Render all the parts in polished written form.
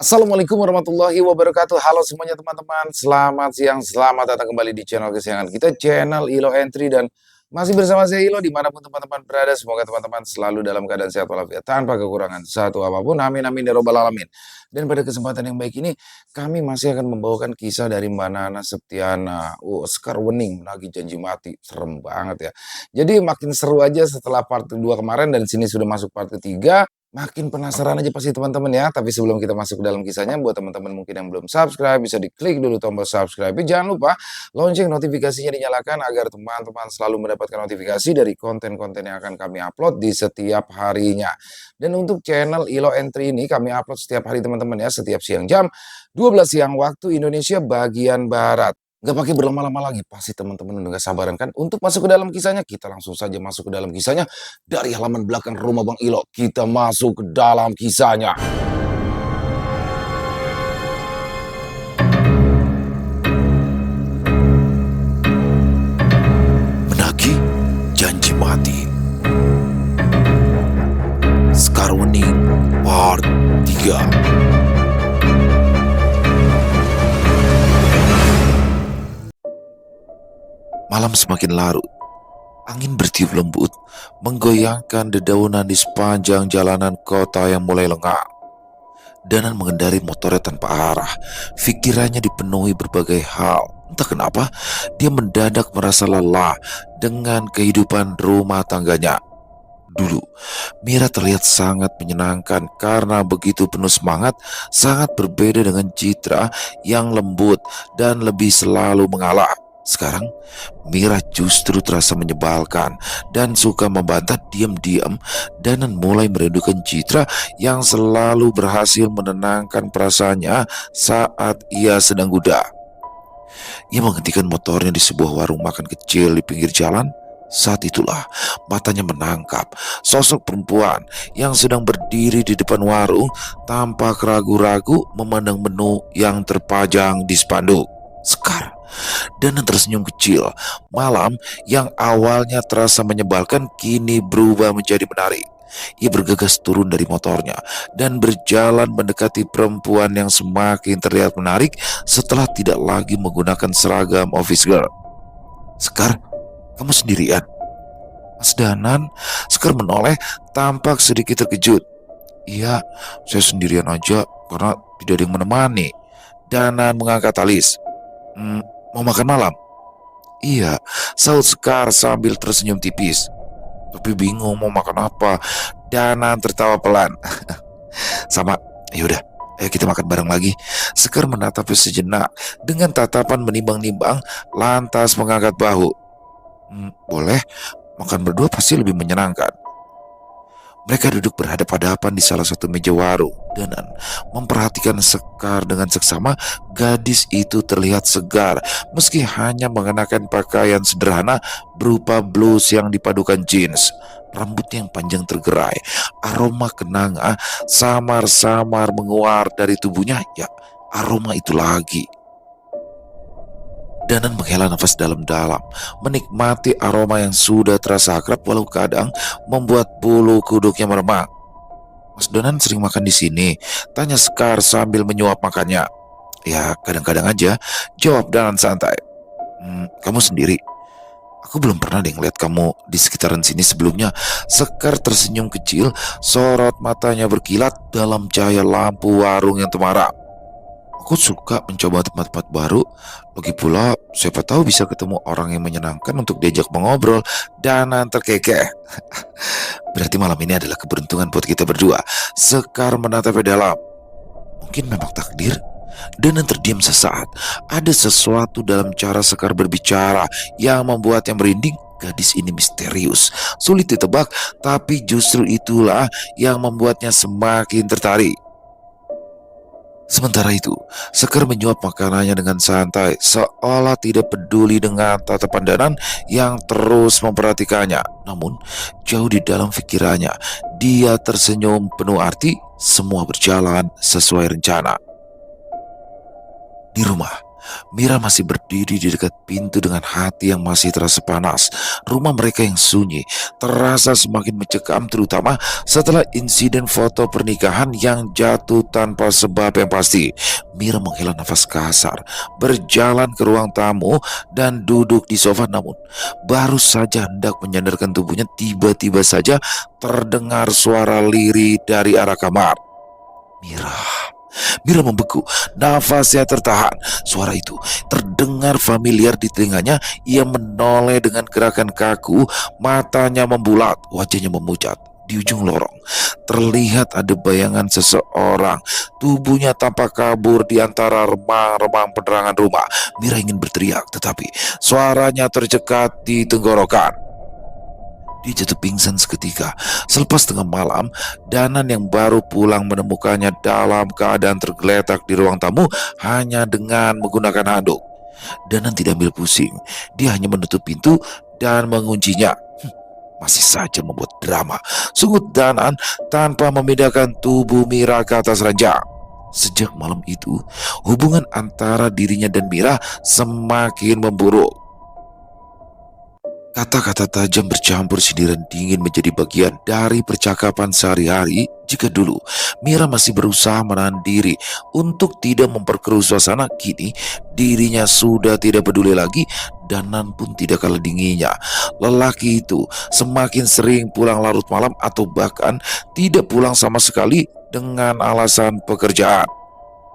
Assalamualaikum warahmatullahi wabarakatuh. Halo semuanya teman-teman, selamat siang, selamat datang kembali di channel kesayangan kita, channel Ilo Entry, dan masih bersama saya Ilo dimanapun teman-teman berada. Semoga teman-teman selalu dalam keadaan sehat walafiat tanpa kekurangan satu apapun. Amin amin ya robbal alamin. Dan pada kesempatan yang baik ini kami masih akan membawakan kisah dari Mbak Nana Septiana. Oscar Wening lagi janji mati, serem banget ya. Jadi makin seru aja setelah part 2 kemarin, dan sini sudah masuk part ketiga. Makin penasaran aja pasti teman-teman ya. Tapi sebelum kita masuk ke dalam kisahnya, buat teman-teman mungkin yang belum subscribe, bisa diklik dulu tombol subscribe. Jangan lupa lonceng notifikasinya dinyalakan agar teman-teman selalu mendapatkan notifikasi dari konten-konten yang akan kami upload di setiap harinya. Dan untuk channel Ilo Entry ini kami upload setiap hari teman-teman ya, setiap siang jam 12 siang waktu Indonesia bagian Barat. Nggak pakai berlama-lama lagi, pasti teman-teman udah gak sabaran kan untuk masuk ke dalam kisahnya. Kita langsung saja masuk ke dalam kisahnya. Dari halaman belakang rumah Bang Ilo, kita masuk ke dalam kisahnya. Menagih janji mati. Oscar Wening part 3. Malam semakin larut. Angin bertiup lembut, menggoyangkan dedaunan di sepanjang jalanan kota yang mulai lengang. Danan mengendari motornya tanpa arah. Pikirannya dipenuhi berbagai hal. Entah kenapa, dia mendadak merasa lelah dengan kehidupan rumah tangganya. Dulu, Mira terlihat sangat menyenangkan karena begitu penuh semangat, sangat berbeda dengan Citra yang lembut dan lebih selalu mengalah. Sekarang, Mira justru terasa menyebalkan dan suka membantah diam-diam, dan mulai merindukan Citra yang selalu berhasil menenangkan perasaannya saat ia sedang gundah. Ia menghentikan motornya di sebuah warung makan kecil di pinggir jalan. Saat itulah matanya menangkap sosok perempuan yang sedang berdiri di depan warung tanpa ragu-ragu memandang menu yang terpajang di spanduk. Sekar dan tersenyum kecil. Malam yang awalnya terasa menyebalkan kini berubah menjadi menarik. Ia bergegas turun dari motornya dan berjalan mendekati perempuan yang semakin terlihat menarik setelah tidak lagi menggunakan seragam office girl. Sekar, kamu sendirian? Mas Danan? Sekar menoleh, tampak sedikit terkejut. Iya, saya sendirian aja karena tidak ada yang menemani. Danan mengangkat alis. Mau makan malam? Iya, saut Sekar sambil tersenyum tipis. Tapi bingung mau makan apa. Danan tertawa pelan. Sama, yaudah, ayo kita makan bareng lagi. Sekar menatapnya sejenak dengan tatapan menimbang-nimbang, lantas mengangkat bahu. Boleh, makan berdua pasti lebih menyenangkan. Mereka duduk berhadap-hadapan di salah satu meja warung. Danan memperhatikan Sekar dengan seksama. Gadis itu terlihat segar meski hanya mengenakan pakaian sederhana berupa blus yang dipadukan jeans. Rambutnya yang panjang tergerai, aroma kenanga samar-samar menguar dari tubuhnya. Ya, aroma itu lagi. Danan menghela nafas dalam-dalam, menikmati aroma yang sudah terasa akrab walau kadang membuat bulu kuduknya meremang. Mas Danan sering makan di sini? Tanya Sekar sambil menyuap makannya. Ya, kadang-kadang aja, jawab Danan santai. Kamu sendiri? Aku belum pernah deh ngeliat kamu di sekitaran sini sebelumnya. Sekar tersenyum kecil, sorot matanya berkilat dalam cahaya lampu warung yang temaram. Aku suka mencoba tempat-tempat baru. Lagi pula, siapa tahu bisa ketemu orang yang menyenangkan untuk diajak mengobrol. Danan terkekeh. Berarti malam ini adalah keberuntungan buat kita berdua. Sekar menatapnya dalam. Mungkin memang takdir. Danan terdiam sesaat. Ada sesuatu dalam cara Sekar berbicara yang membuatnya merinding. Gadis ini misterius, sulit ditebak, tapi justru itulah yang membuatnya semakin tertarik. Sementara itu, Sekar menyuap makanannya dengan santai, seolah tidak peduli dengan tatapan Danan yang terus memperhatikannya. Namun, jauh di dalam pikirannya, dia tersenyum penuh arti. Semua berjalan sesuai rencana. Di rumah, Mira masih berdiri di dekat pintu dengan hati yang masih terasa panas. Rumah mereka yang sunyi terasa semakin mencekam, terutama setelah insiden foto pernikahan yang jatuh tanpa sebab yang pasti. Mira menghela nafas kasar, berjalan ke ruang tamu dan duduk di sofa, namun baru saja hendak menyandarkan tubuhnya, tiba-tiba saja terdengar suara lirih dari arah kamar. Mira. Mira membeku, nafasnya tertahan. Suara itu terdengar familiar di telinganya. Ia menoleh dengan gerakan kaku, matanya membulat, wajahnya memucat. Di ujung lorong, terlihat ada bayangan seseorang. Tubuhnya tampak kabur di antara remang-remang penerangan rumah. Mira ingin berteriak, tetapi suaranya tercekat di tenggorokan. Dia jatuh pingsan seketika. Selepas tengah malam, Danan yang baru pulang menemukannya dalam keadaan tergeletak di ruang tamu hanya dengan menggunakan handuk. Danan tidak ambil pusing. Dia hanya menutup pintu dan menguncinya. Masih saja membuat drama, sungut Danan tanpa memindahkan tubuh Mira ke atas ranjang. Sejak malam itu, hubungan antara dirinya dan Mira semakin memburuk. Kata-kata tajam bercampur sindiran dingin menjadi bagian dari percakapan sehari-hari. Jika dulu Mira masih berusaha menahan diri untuk tidak memperkeruh suasana, kini dirinya sudah tidak peduli lagi. Danan pun tidak kalah dinginnya. Lelaki itu semakin sering pulang larut malam atau bahkan tidak pulang sama sekali dengan alasan pekerjaan.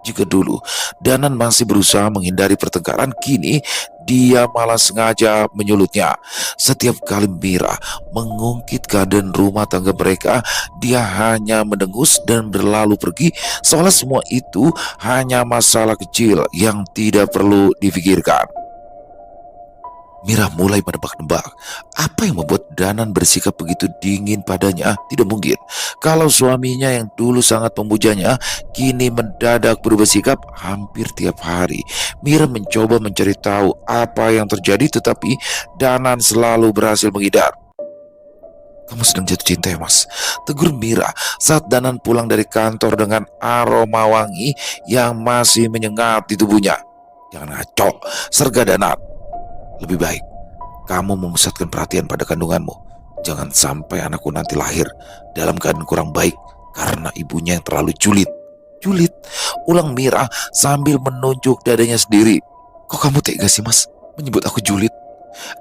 Jika dulu Danan masih berusaha menghindari pertengkaran, kini dia malah sengaja menyulutnya. Setiap kali Mira mengungkit keadaan rumah tangga mereka, dia hanya mendengus dan berlalu pergi, seolah semua itu hanya masalah kecil yang tidak perlu difikirkan. Mira mulai menebak-nebak apa yang membuat Danan bersikap begitu dingin padanya. Tidak mungkin kalau suaminya yang dulu sangat memujanya kini mendadak berubah sikap hampir tiap hari. Mira mencoba mencari tahu apa yang terjadi, tetapi Danan selalu berhasil menghindar. "Kamu sedang jatuh cinta ya, Mas?" tegur Mira saat Danan pulang dari kantor dengan aroma wangi yang masih menyengat di tubuhnya. "Jangan ngaco," serga Danan. "Lebih baik kamu memusatkan perhatian pada kandunganmu. Jangan sampai anakku nanti lahir dalam keadaan kurang baik karena ibunya yang terlalu julid." "Julid?" ulang Mira sambil menunjuk dadanya sendiri. "Kok kamu tega sih, Mas, menyebut aku julid?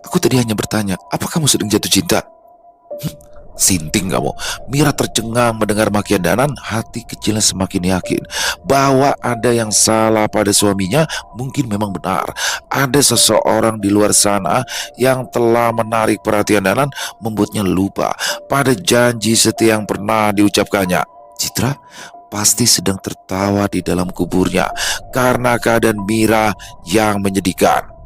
Aku tadi hanya bertanya, apa kamu sedang jatuh cinta?" "Sinting kamu." Mira tercengang mendengar makian Danan. Hati kecilnya semakin yakin bahwa ada yang salah pada suaminya. Mungkin memang benar ada seseorang di luar sana yang telah menarik perhatian Danan, membuatnya lupa pada janji setia yang pernah diucapkannya. Citra pasti sedang tertawa di dalam kuburnya karena keadaan Mira yang menyedihkan.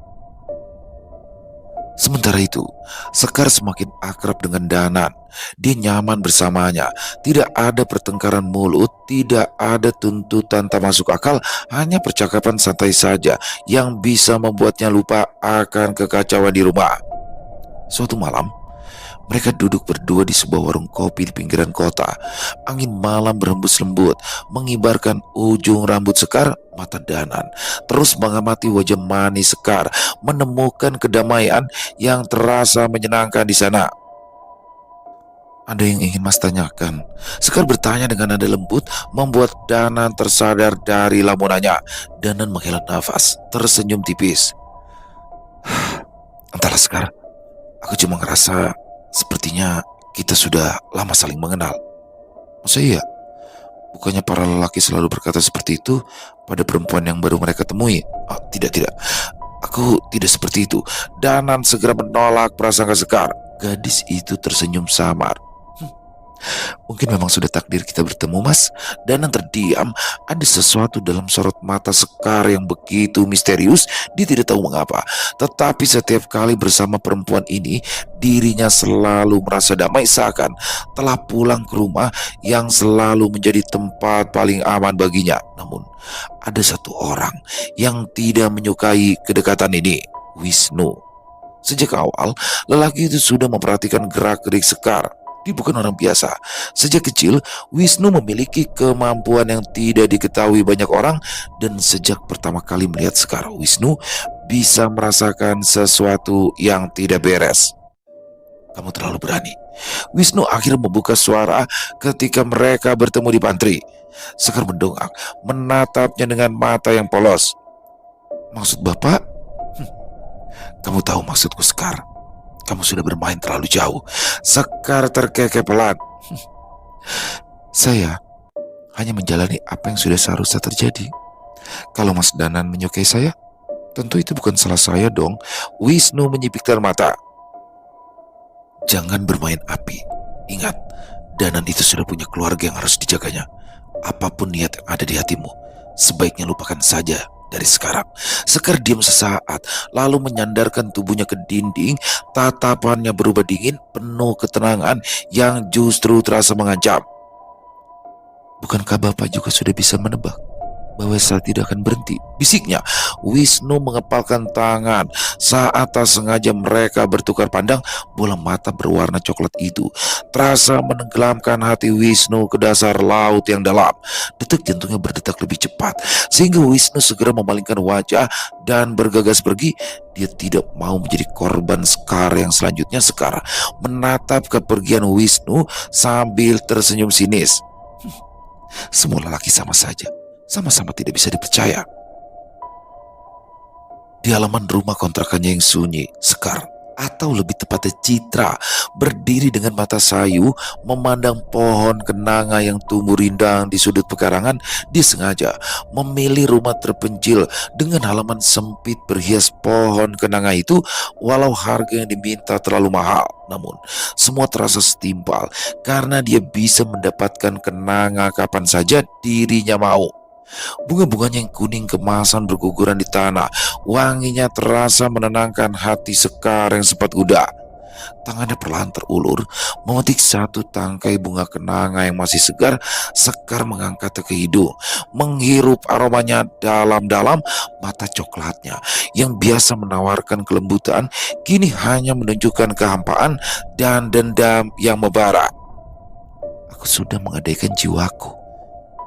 Sementara itu, Sekar semakin akrab dengan Danan. Dia nyaman bersamanya. Tidak ada pertengkaran mulut, tidak ada tuntutan tak masuk akal, hanya percakapan santai saja yang bisa membuatnya lupa akan kekacauan di rumah. Suatu malam, mereka duduk berdua di sebuah warung kopi di pinggiran kota. Angin malam berhembus lembut, mengibarkan ujung rambut Sekar. Mata Danan terus mengamati wajah manis Sekar, menemukan kedamaian yang terasa menyenangkan di sana. "Ada yang ingin Mas tanyakan?" Sekar bertanya dengan nada lembut, membuat Danan tersadar dari lamunannya. Danan menghela nafas, tersenyum tipis. "Entahlah Sekar, aku cuma ngerasa sepertinya kita sudah lama saling mengenal." "Masa iya? Bukannya para lelaki selalu berkata seperti itu pada perempuan yang baru mereka temui?" "Oh, tidak. Aku tidak seperti itu." Danan segera menolak prasangka Sekar. Gadis itu tersenyum samar. "Mungkin memang sudah takdir kita bertemu, Mas." Danan terdiam. Ada sesuatu dalam sorot mata Sekar yang begitu misterius. Dia tidak tahu mengapa, tetapi setiap kali bersama perempuan ini, dirinya selalu merasa damai, seakan telah pulang ke rumah yang selalu menjadi tempat paling aman baginya. Namun ada satu orang yang tidak menyukai kedekatan ini, Wisnu. Sejak awal, lelaki itu sudah memperhatikan gerak-gerik Sekar. Dia bukan orang biasa. Sejak kecil, Wisnu memiliki kemampuan yang tidak diketahui banyak orang, dan sejak pertama kali melihat Sekar, Wisnu bisa merasakan sesuatu yang tidak beres. Kamu terlalu berani. Wisnu akhirnya membuka suara ketika mereka bertemu di pantry. Sekar mendongak, menatapnya dengan mata yang polos. Maksud Bapak? "Hmm, Kamu tahu maksudku, Sekar. Kamu sudah bermain terlalu jauh." Sekar terkekeh pelan. Saya hanya menjalani apa yang sudah seharusnya terjadi. Kalau Mas Danan menyukai saya, tentu itu bukan salah saya dong. Wisnu menyipitkan mata. Jangan bermain api. Ingat, Danan itu sudah punya keluarga yang harus dijaganya. Apapun niat yang ada di hatimu, sebaiknya lupakan saja dari sekarang. Sekar diam sesaat, lalu menyandarkan tubuhnya ke dinding. Tatapannya berubah dingin, penuh ketenangan yang justru terasa mengancam. Bukankah Bapak juga sudah bisa menebak bahwa saya tidak akan berhenti? Bisiknya. Wisnu mengepalkan tangan. Saat tak sengaja mereka bertukar pandang, bola mata berwarna coklat itu terasa menenggelamkan hati Wisnu ke dasar laut yang dalam. Detak jantungnya berdetak lebih cepat, sehingga Wisnu segera memalingkan wajah dan bergegas pergi. Dia tidak mau menjadi korban Sekar yang selanjutnya. Sekar menatap kepergian Wisnu sambil tersenyum sinis. Semua lelaki sama saja, sama-sama tidak bisa dipercaya. Di halaman rumah kontrakannya yang sunyi, Sekar, atau lebih tepatnya Citra, berdiri dengan mata sayu memandang pohon kenanga yang tumbuh rindang di sudut pekarangan. Dia sengaja memilih rumah terpencil dengan halaman sempit berhias pohon kenanga itu. Walau harga yang diminta terlalu mahal, namun semua terasa setimpal karena dia bisa mendapatkan kenanga kapan saja dirinya mau. Bunga-bunganya yang kuning kemasan berguguran di tanah. Wanginya terasa menenangkan hati Sekar yang sempat kuda. Tangannya perlahan terulur, memetik satu tangkai bunga kenanga yang masih segar. Sekar mengangkatnya ke hidung, menghirup aromanya dalam-dalam. Mata coklatnya yang biasa menawarkan kelembutan, kini hanya menunjukkan kehampaan dan dendam yang membara. Aku sudah menggadaikan jiwaku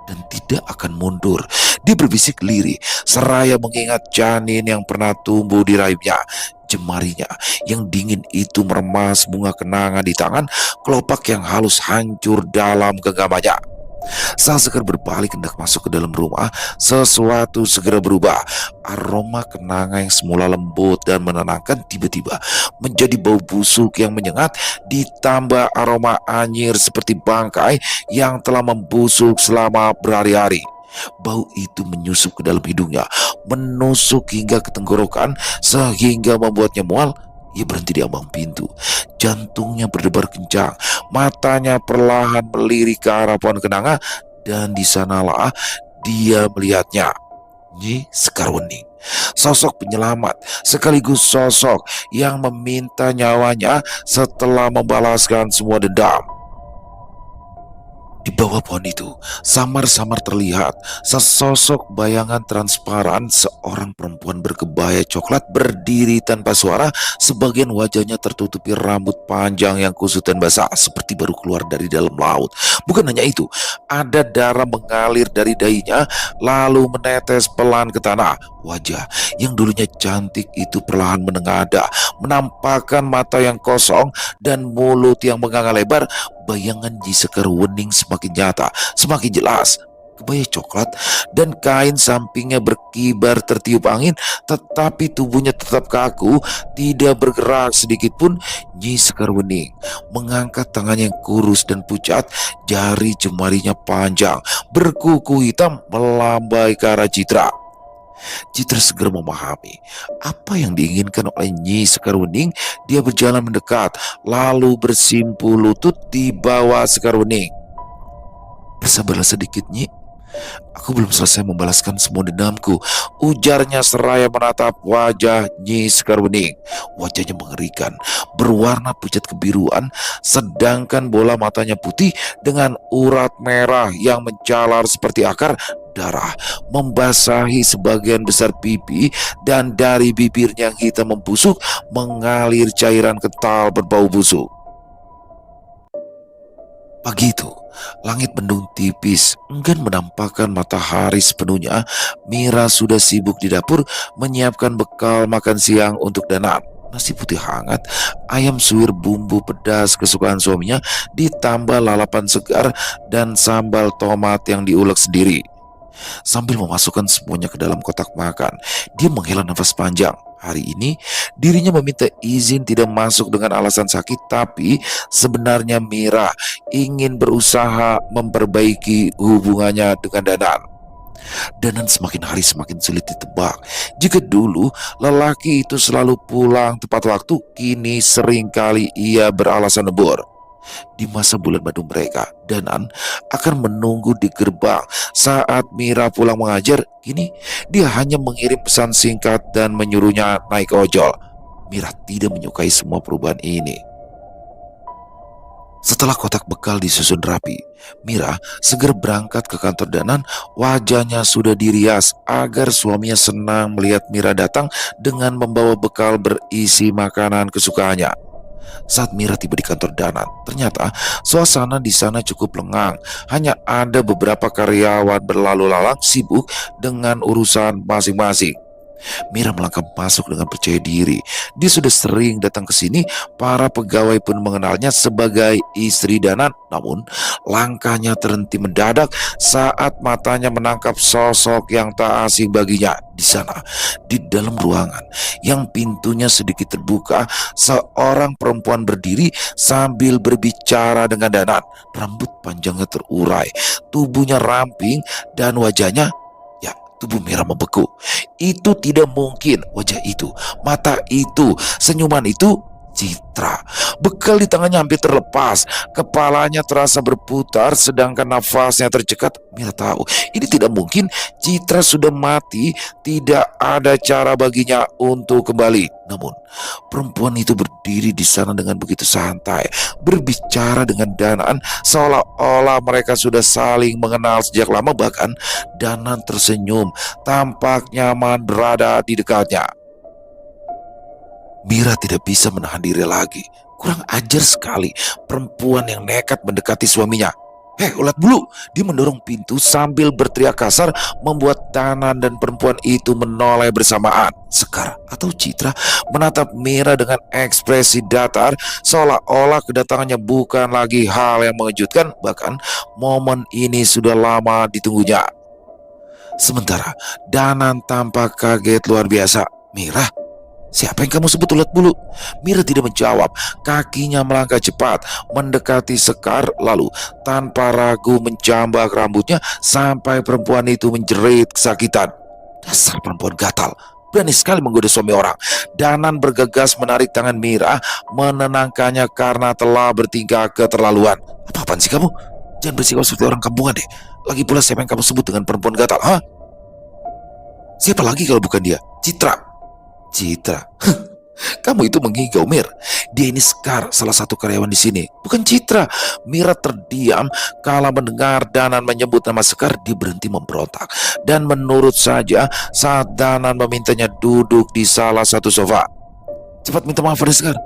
dan tidak akan mundur, dia berbisik lirih seraya mengingat janin yang pernah tumbuh di rahimnya. Jemarinya yang dingin itu meremas bunga kenanga di tangan. Kelopak yang halus hancur dalam genggamannya. Saat Sekar berbalik hendak masuk ke dalam rumah, sesuatu segera berubah. Aroma kenanga yang semula lembut dan menenangkan tiba-tiba menjadi bau busuk yang menyengat, ditambah aroma anyir seperti bangkai yang telah membusuk selama berhari-hari. Bau itu menyusup ke dalam hidungnya, menusuk hingga ke tenggorokan sehingga membuatnya mual. Ia berhenti di ambang pintu. Jantungnya berdebar kencang. Matanya perlahan melirik ke arah pohon kenanga, dan di sanalah dia melihatnya. Nyi Sekarwening, sosok penyelamat sekaligus sosok yang meminta nyawanya setelah membalaskan semua dendam. Di bawah pohon itu, samar-samar terlihat sesosok bayangan transparan seorang perempuan berkebaya coklat berdiri tanpa suara. Sebagian wajahnya tertutupi rambut panjang yang kusut dan basah seperti baru keluar dari dalam laut. Bukan hanya itu, ada darah mengalir dari dahinya lalu menetes pelan ke tanah. Wajah yang dulunya cantik itu perlahan menengadah, menampakkan mata yang kosong dan mulut yang menganga lebar. Bayangan Nyi Sekarwening semakin nyata, semakin jelas. Kebaya coklat dan kain sampingnya berkibar tertiup angin, tetapi tubuhnya tetap kaku, tidak bergerak sedikit pun. Nyi Sekarwening mengangkat tangannya yang kurus dan pucat, jari jemarinya panjang, berkuku hitam melambai ke arah Citra. Citra segera memahami apa yang diinginkan oleh Nyi Sekarwening. Dia berjalan mendekat, lalu bersimpuh lutut di bawah Sekarwening. Bersabarlah sedikit, Nyi. Aku belum selesai membalaskan semua dendamku, ujarnya seraya menatap wajah Nyi Sekarwening. Wajahnya mengerikan, berwarna pucat kebiruan, sedangkan bola matanya putih dengan urat merah yang menjalar seperti akar. Darah membasahi sebagian besar pipi, dan dari bibirnya yang hitam membusuk mengalir cairan kental berbau busuk. Pagi itu, langit mendung tipis, enggan menampakkan matahari sepenuhnya. Mira sudah sibuk di dapur menyiapkan bekal makan siang untuk Danan. Nasi putih hangat, ayam suwir bumbu pedas kesukaan suaminya, ditambah lalapan segar dan sambal tomat yang diulek sendiri. Sambil memasukkan semuanya ke dalam kotak makan, dia menghela nafas panjang. Hari ini dirinya meminta izin tidak masuk dengan alasan sakit, tapi sebenarnya Mira ingin berusaha memperbaiki hubungannya dengan Danan. Danan semakin hari semakin sulit ditebak. Jika dulu lelaki itu selalu pulang tepat waktu, kini seringkali ia beralasan lebur. Di masa bulan madu mereka, Danan akan menunggu di gerbang saat Mira pulang mengajar. Kini dia hanya mengirim pesan singkat dan menyuruhnya naik ojol. Mira tidak menyukai semua perubahan ini. Setelah kotak bekal disusun rapi, Mira segera berangkat ke kantor Danan. Wajahnya sudah dirias agar suaminya senang melihat Mira datang dengan membawa bekal berisi makanan kesukaannya. Saat Mira tiba di kantor Danan, ternyata suasana di sana cukup lengang. Hanya ada beberapa karyawan berlalu lalang sibuk dengan urusan masing-masing. Mira melangkah masuk dengan percaya diri. Dia sudah sering datang ke sini. Para pegawai pun mengenalnya sebagai istri Danan. Namun, langkahnya terhenti mendadak saat matanya menangkap sosok yang tak asing baginya. Di sana, di dalam ruangan yang pintunya sedikit terbuka, seorang perempuan berdiri sambil berbicara dengan Danan. Rambut panjangnya terurai, tubuhnya ramping, dan wajahnya, ya, tubuh Mira membeku. Itu tidak mungkin. Wajah itu, mata itu, senyuman itu Citra. Bekal di tangannya hampir terlepas. Kepalanya terasa berputar sedangkan nafasnya tercekat. Mira tahu ini tidak mungkin. Citra sudah mati. Tidak ada cara baginya untuk kembali. Namun perempuan itu berdiri di sana dengan begitu santai, berbicara dengan Danan seolah-olah mereka sudah saling mengenal sejak lama. Bahkan Danan tersenyum, tampak nyaman berada di dekatnya. Mira tidak bisa menahan diri lagi. Kurang ajar sekali perempuan yang nekat mendekati suaminya. Hei, ulat bulu! Dia mendorong pintu sambil berteriak kasar, membuat Danan dan perempuan itu menoleh bersamaan. Sekar atau Citra menatap Mira dengan ekspresi datar, seolah-olah kedatangannya bukan lagi hal yang mengejutkan. Bahkan momen ini sudah lama ditunggunya. Sementara Danan tampak kaget luar biasa. Mira, siapa yang kamu sebut ulat bulu? Mira tidak menjawab. Kakinya melangkah cepat mendekati Sekar, lalu tanpa ragu menjambak rambutnya sampai perempuan itu menjerit kesakitan. Dasar perempuan gatal, berani sekali menggoda suami orang. Danan bergegas menarik tangan Mira, menenangkannya karena telah bertingkah keterlaluan. Apa-apaan sih kamu? Jangan bersikap seperti orang kampungan deh. Lagi pula siapa yang kamu sebut dengan perempuan gatal? Hah? Siapa lagi kalau bukan dia? Citra. Citra. Kamu itu mengigau, Mir. Dia ini Sekar, salah satu karyawan di sini, bukan Citra. Mira terdiam kala mendengar Danan menyebut nama Sekar. Dia berhenti memberontak dan menurut saja saat Danan memintanya duduk di salah satu sofa. Cepat minta maaf pada Sekar.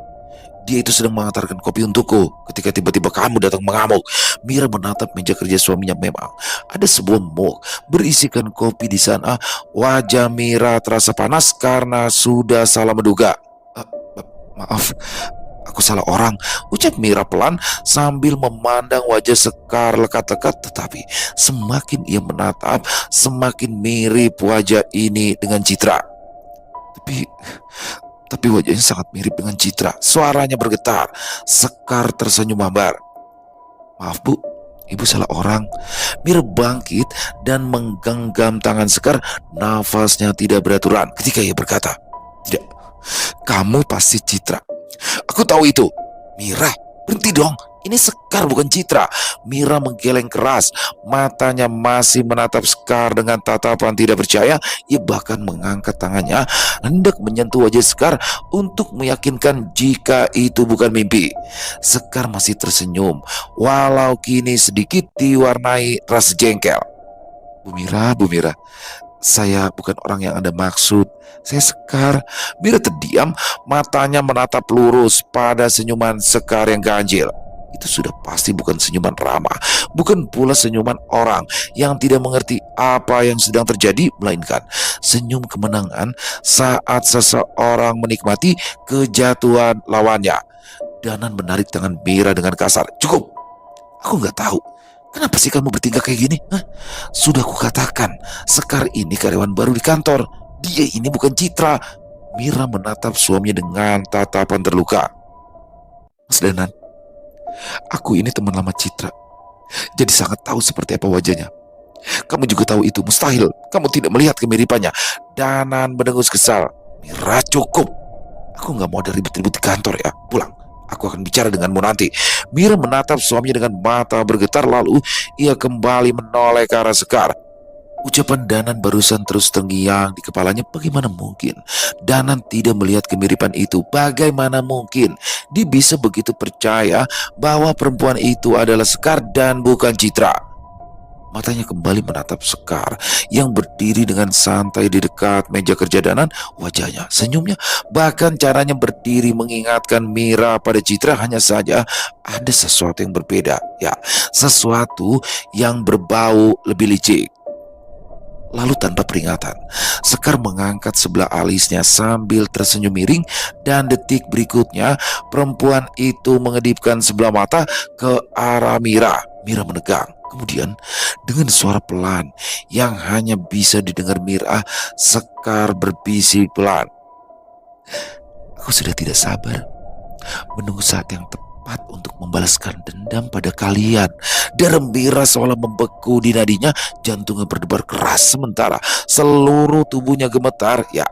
Dia itu sedang mengantarkan kopi untukku ketika tiba-tiba kamu datang mengamuk. Mira menatap meja kerja suaminya. Memang ada sebuah mug berisikan kopi di sana. Wajah Mira terasa panas karena sudah salah menduga. Maaf, aku salah orang, ucap Mira pelan sambil memandang wajah Sekar lekat-lekat. Tetapi semakin ia menatap, semakin mirip wajah ini dengan Citra. Tapi wajahnya sangat mirip dengan Citra. Suaranya bergetar. Sekar tersenyum hambar. Maaf bu, ibu salah orang. Mira bangkit dan menggenggam tangan Sekar. Nafasnya tidak beraturan ketika ia berkata, tidak, kamu pasti Citra. Aku tahu itu. Mira, berhenti dong. Ini Sekar bukan Citra. Mira menggeleng keras. Matanya masih menatap Sekar dengan tatapan tidak percaya. Ia bahkan mengangkat tangannya hendak menyentuh wajah Sekar untuk meyakinkan jika itu bukan mimpi. Sekar masih tersenyum, walau kini sedikit diwarnai rasa jengkel. Bu Mira, saya bukan orang yang Anda maksud. Saya Sekar. Mira terdiam, matanya menatap lurus pada senyuman Sekar yang ganjil. itu sudah pasti bukan senyuman ramah, bukan pula senyuman orang yang tidak mengerti apa yang sedang terjadi, melainkan senyum kemenangan saat seseorang menikmati kejatuhan lawannya. Danan menarik tangan Mira dengan kasar. "Cukup, aku nggak tahu. Kenapa sih kamu bertingkah kayak gini? Hah? Sudah kukatakan, Sekar ini karyawan baru di kantor. Dia ini bukan Citra." Mira menatap suaminya dengan tatapan terluka. "Mas Danan, aku ini teman lama Citra, jadi sangat tahu seperti apa wajahnya. Kamu juga tahu itu, mustahil kamu tidak melihat kemiripannya." Danan mendengus kesal. "Mira, cukup. Aku nggak mau ada ribut-ribut di kantor ya. Pulang. Aku akan bicara denganmu nanti." Mira menatap suaminya dengan mata bergetar, lalu ia kembali menoleh ke arah Sekar. Ucapan Danan barusan terus terngiang di kepalanya. Bagaimana mungkin Danan tidak melihat kemiripan itu? Bagaimana mungkin dia bisa begitu percaya bahwa perempuan itu adalah Sekar dan bukan Citra? Matanya kembali menatap Sekar yang berdiri dengan santai di dekat meja kerja Danan. Wajahnya, senyumnya, bahkan caranya berdiri mengingatkan Mira pada Citra. Hanya saja ada sesuatu yang berbeda. Ya, sesuatu yang berbau lebih licik. Lalu tanpa peringatan, Sekar mengangkat sebelah alisnya sambil tersenyum miring, dan detik berikutnya perempuan itu mengedipkan sebelah mata ke arah Mira. Mira menegang. Kemudian dengan suara pelan yang hanya bisa didengar Mira, Sekar berbisik pelan, "Aku sudah tidak sabar menunggu saat yang tepat untuk membalaskan dendam pada kalian." Darah Mira seolah membeku di nadinya, jantungnya berdebar keras sementara seluruh tubuhnya gemetar. Ya,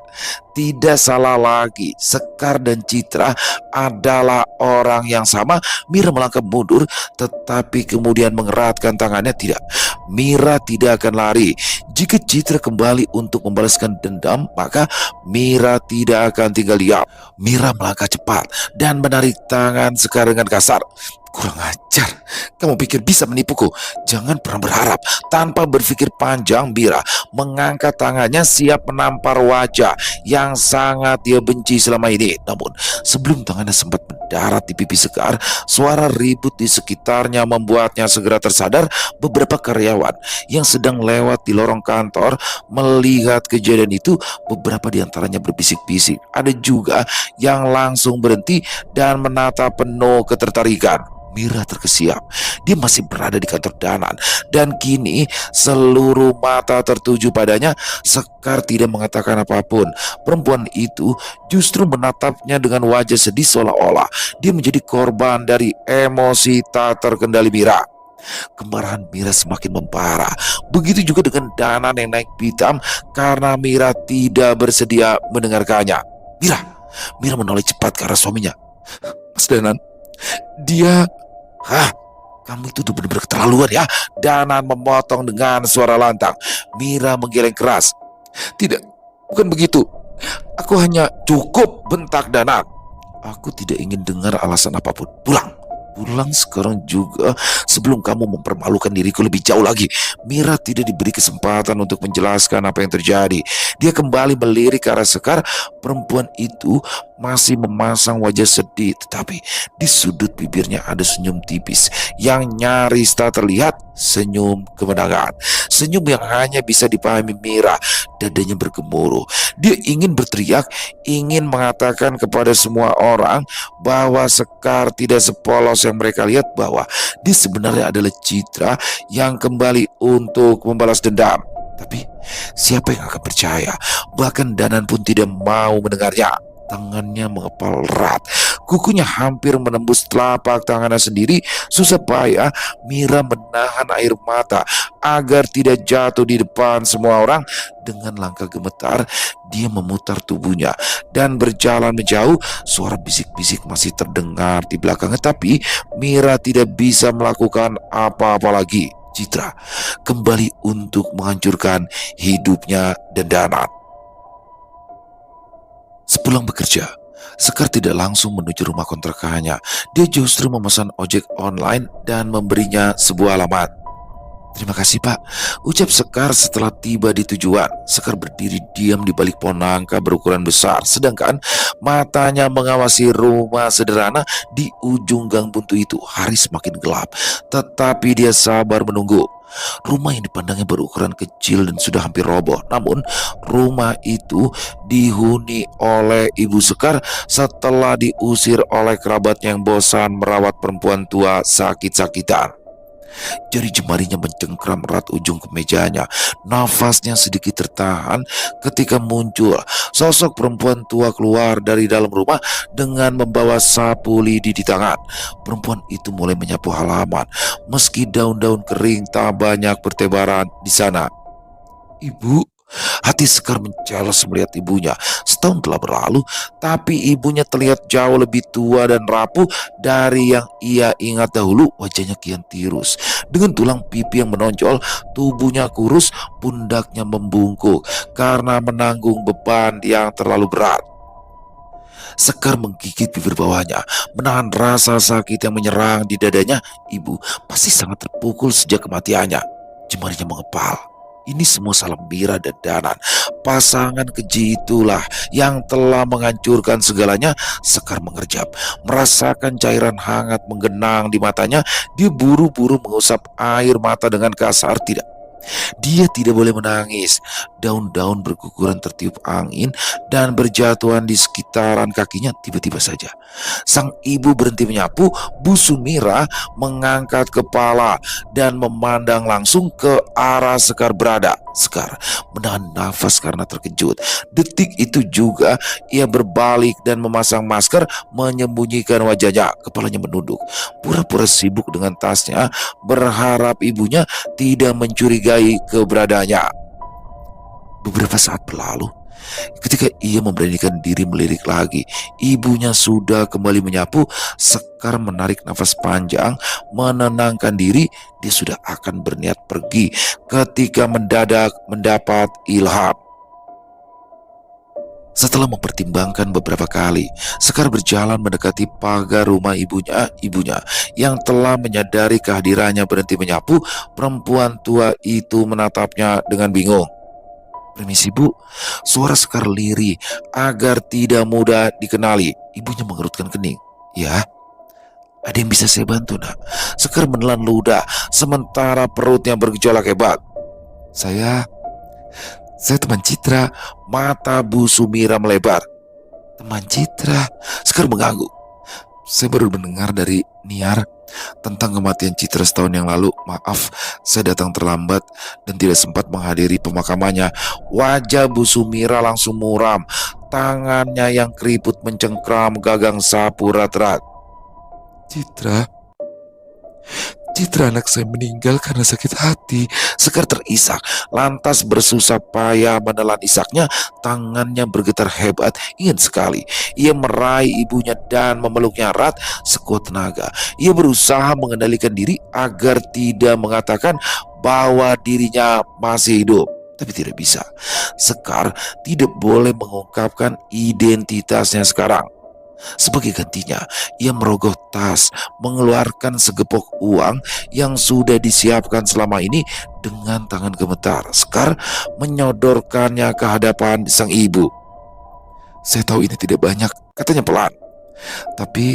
tidak salah lagi, Sekar dan Citra adalah orang yang sama. Mira melangkah mundur, tetapi kemudian mengeratkan tangannya. Tidak, Mira tidak akan lari. Jika Citra kembali untuk membalaskan dendam, maka Mira tidak akan tinggal diam. Mira melangkah cepat dan menarik tangan Sekar dengan kasar. "Kurang ajar, kamu pikir bisa menipuku? Jangan pernah berharap." Tanpa berpikir panjang, Mira mengangkat tangannya siap menampar wajah yang sangat dia benci selama ini. Namun sebelum tangannya sempat mendarat di pipi Sekar, suara ribut di sekitarnya membuatnya segera tersadar. Beberapa karyawan yang sedang lewat di lorong kantor melihat kejadian itu. Beberapa di antaranya berbisik-bisik. Ada juga yang langsung berhenti dan menatap penuh ketertarikan. Mira terkesiap. Dia masih berada di kantor Danan, dan kini seluruh mata tertuju padanya. Sekar tidak mengatakan apapun. Perempuan itu justru menatapnya dengan wajah sedih, seolah-olah dia menjadi korban dari emosi tak terkendali Mira. Kemarahan Mira semakin memparah. Begitu juga dengan Danan yang naik pitam karena Mira tidak bersedia mendengarkannya. Mira menoleh cepat ke arah suaminya. "Mas Danan, dia..." "Hah? Kamu itu udah benar-benar keterlaluan ya." Danan memotong dengan suara lantang. Mira menggeleng keras. "Tidak, bukan begitu. Aku hanya..." "Cukup," bentak Danan. "Aku tidak ingin dengar alasan apapun. Pulang. Pulang sekarang juga sebelum kamu mempermalukan diriku lebih jauh lagi." Mira tidak diberi kesempatan untuk menjelaskan apa yang terjadi. Dia kembali melirik ke arah Sekar. Perempuan itu masih memasang wajah sedih, tetapi di sudut bibirnya ada senyum tipis yang nyaris tak terlihat. Senyum kemenangan. Senyum yang hanya bisa dipahami Mira. Dadanya bergemuruh. Dia ingin berteriak, ingin mengatakan kepada semua orang bahwa Sekar tidak sepolos yang mereka lihat, bahwa dia sebenarnya adalah Citra yang kembali untuk membalas dendam. Tapi siapa yang akan percaya? Bahkan Danan pun tidak mau mendengarnya. Tangannya mengepal erat, kukunya hampir menembus telapak tangannya sendiri. Susah payah Mira menahan air mata agar tidak jatuh di depan semua orang. Dengan langkah gemetar, dia memutar tubuhnya dan berjalan menjauh. Suara bisik-bisik masih terdengar di belakangnya, tapi Mira tidak bisa melakukan apa-apa lagi. Citra kembali untuk menghancurkan hidupnya dan Danan. Sepulang bekerja, Sekar tidak langsung menuju rumah kontrakannya. Dia justru memesan ojek online dan memberinya sebuah alamat. Terima kasih Pak, ucap Sekar setelah tiba di tujuan. Sekar berdiri diam di balik pohon nangka berukuran besar, sedangkan matanya mengawasi rumah sederhana di ujung gang buntu itu. Hari semakin gelap, tetapi dia sabar menunggu. Rumah yang dipandangnya berukuran kecil dan sudah hampir roboh. Namun rumah itu dihuni oleh Ibu Sekar setelah diusir oleh kerabatnya yang bosan merawat perempuan tua sakit-sakitan. Jari jemarinya mencengkram erat ujung kemejanya. Nafasnya sedikit tertahan ketika muncul sosok perempuan tua keluar dari dalam rumah dengan membawa sapu lidi di tangan. Perempuan itu mulai menyapu halaman, meski daun-daun kering tak banyak bertebaran di sana. Ibu, hati Sekar mencelos melihat ibunya. Setahun telah berlalu, tapi ibunya terlihat jauh lebih tua dan rapuh dari yang ia ingat dahulu. Wajahnya kian tirus, dengan tulang pipi yang menonjol, tubuhnya kurus, pundaknya membungkuk karena menanggung beban yang terlalu berat. Sekar menggigit bibir bawahnya, menahan rasa sakit yang menyerang di dadanya. Ibu pasti sangat terpukul sejak kematiannya. Jemarinya mengepal. Ini semua salah Mira dan Danan. Pasangan keji itulah yang telah menghancurkan segalanya. Sekar mengerjap, merasakan cairan hangat menggenang di matanya. Dia buru-buru mengusap air mata dengan kasar. Dia tidak boleh menangis. Daun-daun berguguran tertiup angin dan berjatuhan di sekitaran kakinya. Tiba-tiba saja sang ibu berhenti menyapu. Bu Sumira mengangkat kepala dan memandang langsung ke arah Sekar berada. Sekar menahan nafas karena terkejut. Detik itu juga ia berbalik dan memasang masker, menyembunyikan wajahnya. Kepalanya menunduk, pura-pura sibuk dengan tasnya, berharap ibunya tidak mencurigai keberadaannya. Beberapa saat berlalu, ketika ia memberanikan diri melirik lagi, ibunya sudah kembali menyapu. Sekar menarik nafas panjang, menenangkan diri. Dia sudah akan berniat pergi ketika mendadak mendapat ilham. Setelah mempertimbangkan beberapa kali, Sekar berjalan mendekati pagar rumah ibunya yang telah menyadari kehadirannya berhenti menyapu. Perempuan tua itu menatapnya dengan bingung. "Permisi Bu," suara Sekar lirih agar tidak mudah dikenali. Ibunya mengerutkan kening. "Ya, ada yang bisa saya bantu Nak?" Sekar menelan ludah sementara perutnya bergejolak hebat. Saya teman Citra." Mata Bu Sumira melebar. "Teman Citra?" Sekar mengangguk. "Saya baru mendengar dari Niar tentang kematian Citra setahun yang lalu. Maaf, saya datang terlambat dan tidak sempat menghadiri pemakamannya." Wajah Bu Sumira langsung muram. Tangannya yang keriput mencengkram gagang sapu erat-erat. Citra anak saya meninggal karena sakit hati." Sekar terisak, lantas bersusah payah menelan isaknya. Tangannya bergetar hebat, ingin sekali ia meraih ibunya dan memeluknya erat sekuat tenaga. Ia berusaha mengendalikan diri agar tidak mengatakan bahwa dirinya masih hidup, tapi tidak bisa. Sekar tidak boleh mengungkapkan identitasnya sekarang. Sebagai gantinya, ia merogoh tas, mengeluarkan segepok uang yang sudah disiapkan selama ini. Dengan tangan gemetar, Sekar menyodorkannya ke hadapan sang ibu. "Saya tahu ini tidak banyak," katanya pelan, "tapi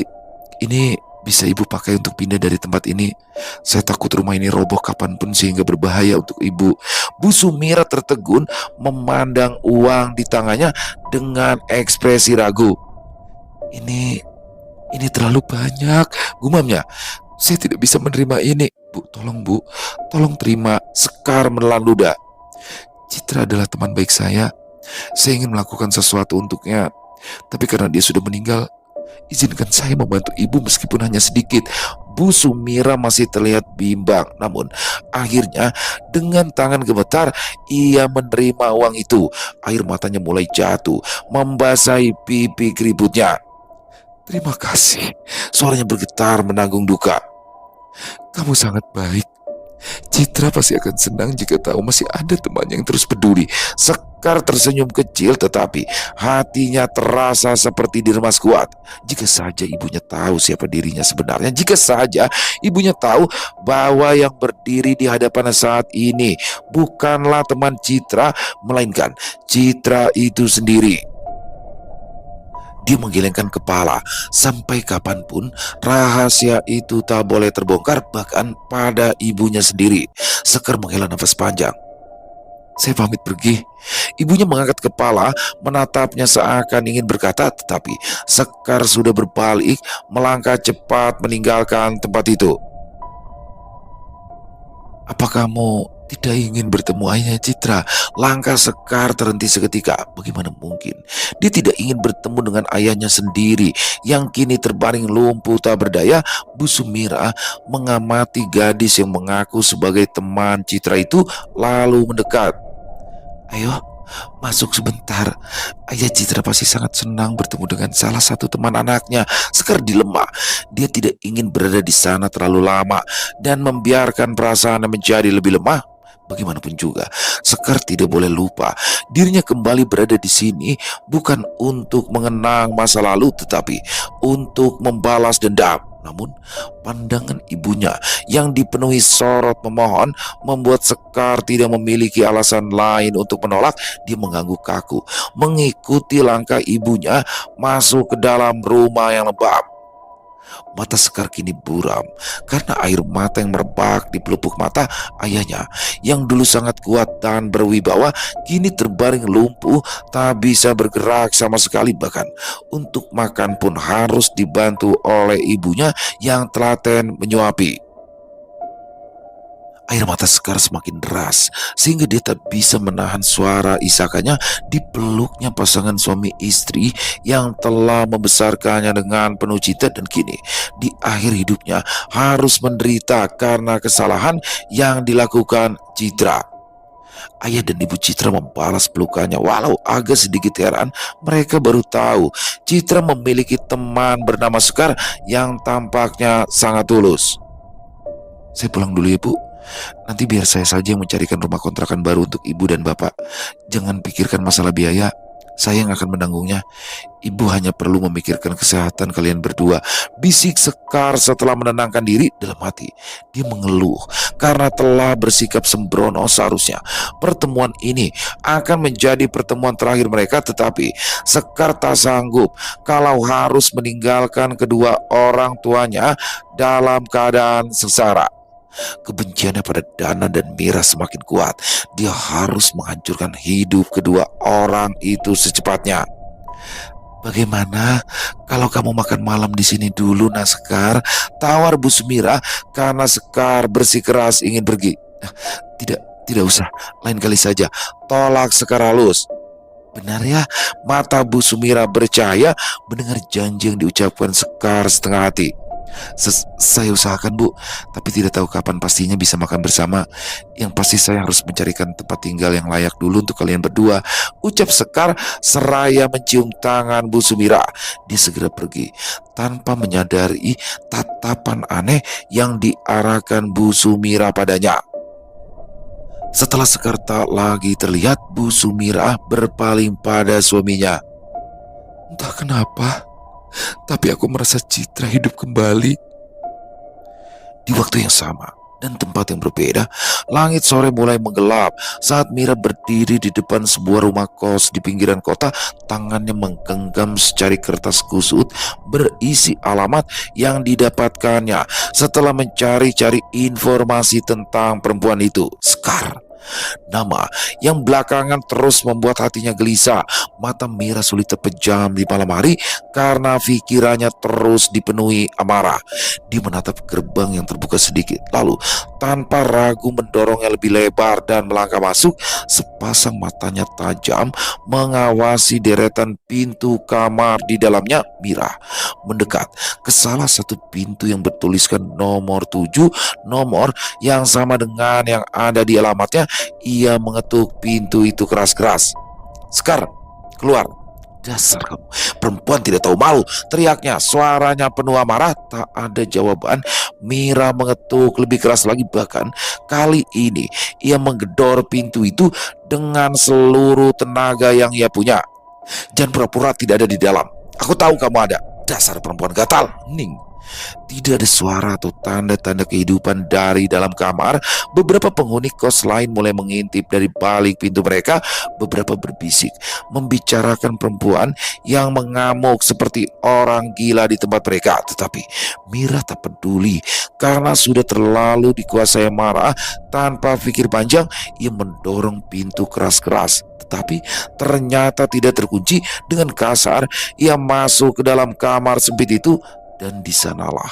ini bisa ibu pakai untuk pindah dari tempat ini. Saya takut rumah ini roboh kapanpun sehingga berbahaya untuk ibu." Bu Sumira tertegun memandang uang di tangannya dengan ekspresi ragu. Ini terlalu banyak," gumamnya. "Saya tidak bisa menerima ini. Bu, tolong terima." Sekar menelan ludah. "Citra adalah teman baik saya. Saya ingin melakukan sesuatu untuknya, tapi karena dia sudah meninggal, izinkan saya membantu ibu meskipun hanya sedikit." Bu Sumira masih terlihat bimbang, namun akhirnya dengan tangan gemetar ia menerima uang itu. Air matanya mulai jatuh, membasahi pipi keriputnya. "Terima kasih," suaranya bergetar menanggung duka. "Kamu sangat baik. Citra pasti akan senang jika tahu masih ada teman yang terus peduli." Sekar Sekar tersenyum kecil, tetapi hatinya terasa seperti diremas kuat. Jika saja ibunya tahu siapa dirinya sebenarnya, jika saja ibunya tahu bahwa yang berdiri di hadapannya saat ini bukanlah teman Citra, melainkan Citra itu sendiri. Dia menggelengkan kepala. Sampai kapanpun rahasia itu tak boleh terbongkar, bahkan pada ibunya sendiri. Sekar menghela nafas panjang. Saya pamit pergi. Ibunya mengangkat kepala, menatapnya seakan ingin berkata, tetapi Sekar sudah berbalik, melangkah cepat meninggalkan tempat itu. Apa kamu tidak ingin bertemu ayahnya Citra? Langkah Sekar terhenti seketika. Bagaimana mungkin dia tidak ingin bertemu dengan ayahnya sendiri yang kini terbaring lumpuh tak berdaya? Bu Sumira mengamati gadis yang mengaku sebagai teman Citra itu, lalu mendekat. Ayo, masuk sebentar. Ayah Citra pasti sangat senang bertemu dengan salah satu teman anaknya. Sekar dilema. Dia tidak ingin berada di sana terlalu lama dan membiarkan perasaannya menjadi lebih lemah. Bagaimanapun juga, Sekar tidak boleh lupa dirinya kembali berada di sini bukan untuk mengenang masa lalu, tetapi untuk membalas dendam. Namun, pandangan ibunya yang dipenuhi sorot memohon membuat Sekar tidak memiliki alasan lain untuk menolak. Dia mengangguk kaku, mengikuti langkah ibunya masuk ke dalam rumah yang lembab. Mata Sekar kini buram karena air mata yang merebak di pelupuk mata ayahnya yang dulu sangat kuat dan berwibawa kini terbaring lumpuh, tak bisa bergerak sama sekali. Bahkan untuk makan pun harus dibantu oleh ibunya yang telaten menyuapi. Air mata Sekar semakin deras sehingga dia tak bisa menahan suara isakannya di peluknya pasangan suami istri yang telah membesarkannya dengan penuh cinta dan kini di akhir hidupnya harus menderita karena kesalahan yang dilakukan Citra. Ayah dan ibu Citra membalas pelukannya. Walau agak sedikit heran, mereka baru tahu Citra memiliki teman bernama Sekar yang tampaknya sangat tulus. Saya pulang dulu ya Bu. Nanti biar saya saja yang mencarikan rumah kontrakan baru untuk ibu dan bapak. Jangan pikirkan masalah biaya, saya yang akan menanggungnya. Ibu hanya perlu memikirkan kesehatan kalian berdua, bisik Sekar setelah menenangkan diri dalam hati. Dia mengeluh karena telah bersikap sembrono. Seharusnya pertemuan ini akan menjadi pertemuan terakhir mereka, tetapi Sekar tak sanggup kalau harus meninggalkan kedua orang tuanya dalam keadaan sengsara. Kebenciannya pada Dana dan Mira semakin kuat. Dia harus menghancurkan hidup kedua orang itu secepatnya. Bagaimana kalau kamu makan malam di sini dulu, Sekar? Tawar Bu Sumira karena Sekar bersikeras ingin pergi. Tidak usah, lain kali saja, tolak Sekar halus. Benar ya? Mata Bu Sumira bercahaya mendengar janji yang diucapkan Sekar setengah hati. Saya usahakan Bu, tapi tidak tahu kapan pastinya bisa makan bersama. Yang pasti saya harus mencarikan tempat tinggal yang layak dulu untuk kalian berdua, ucap Sekar seraya mencium tangan Bu Sumira. Dia segera pergi tanpa menyadari tatapan aneh yang diarahkan Bu Sumira padanya. Setelah Sekar tak lagi terlihat, Bu Sumira berpaling pada suaminya. Entah kenapa, tapi aku merasa Citra hidup kembali. Di waktu yang sama dan tempat yang berbeda, langit sore mulai menggelap saat Mira berdiri di depan sebuah rumah kos di pinggiran kota. Tangannya menggenggam secari kertas kusut berisi alamat yang didapatkannya setelah mencari-cari informasi tentang perempuan itu, Sekar. Nama yang belakangan terus membuat hatinya gelisah. Mata Mira sulit terpejam di malam hari karena pikirannya terus dipenuhi amarah. Dia menatap gerbang yang terbuka sedikit, lalu tanpa ragu mendorongnya lebih lebar dan melangkah masuk. Sepasang matanya tajam mengawasi deretan pintu kamar di dalamnya. Mira mendekat ke salah satu pintu yang bertuliskan nomor 7, nomor yang sama dengan yang ada di alamatnya. Ia mengetuk pintu itu keras-keras. Sekar, keluar. Dasar kamu, perempuan tidak tahu malu, teriaknya, suaranya penuh amarah. Tak ada jawaban. Mira mengetuk lebih keras lagi, bahkan kali ini ia menggedor pintu itu dengan seluruh tenaga yang ia punya. Jangan pura-pura tidak ada di dalam. Aku tahu kamu ada. Dasar perempuan gatal. Ning. Tidak ada suara atau tanda-tanda kehidupan dari dalam kamar. Beberapa penghuni kos lain mulai mengintip dari balik pintu mereka. Beberapa berbisik, membicarakan perempuan yang mengamuk seperti orang gila di tempat mereka. Tetapi Mira tak peduli karena sudah terlalu dikuasai marah. Tanpa pikir panjang, ia mendorong pintu keras-keras. Tetapi ternyata tidak terkunci. Dengan kasar, ia masuk ke dalam kamar sempit itu. Dan di sanalah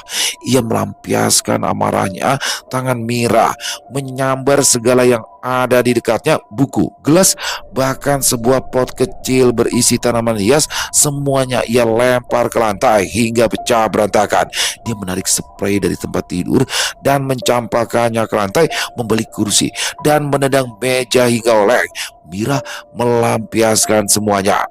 ia melampiaskan amarahnya. Tangan Mira menyambar segala yang ada di dekatnya, buku, gelas, bahkan sebuah pot kecil berisi tanaman hias. Semuanya ia lempar ke lantai hingga pecah berantakan. Dia menarik spray dari tempat tidur dan mencampakkannya ke lantai, membeli kursi dan menendang meja hingga oleng. Mira melampiaskan semuanya.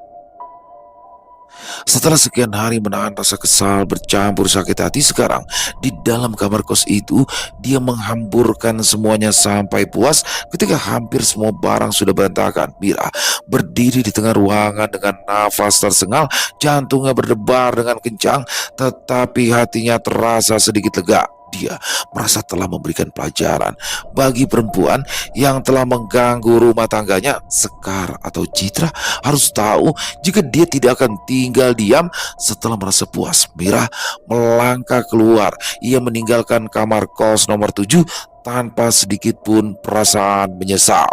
Setelah sekian hari menahan rasa kesal bercampur sakit hati, sekarang di dalam kamar kos itu dia menghamburkan semuanya sampai puas. Ketika hampir semua barang sudah berantakan, Mira berdiri di tengah ruangan dengan nafas tersengal. Jantungnya berdebar dengan kencang, tetapi hatinya terasa sedikit lega. Dia merasa telah memberikan pelajaran bagi perempuan yang telah mengganggu rumah tangganya. Sekar atau Citra harus tahu jika dia tidak akan tinggal diam. Setelah merasa puas, Mira melangkah keluar. Ia meninggalkan kamar kos nomor 7 tanpa sedikit pun perasaan menyesal.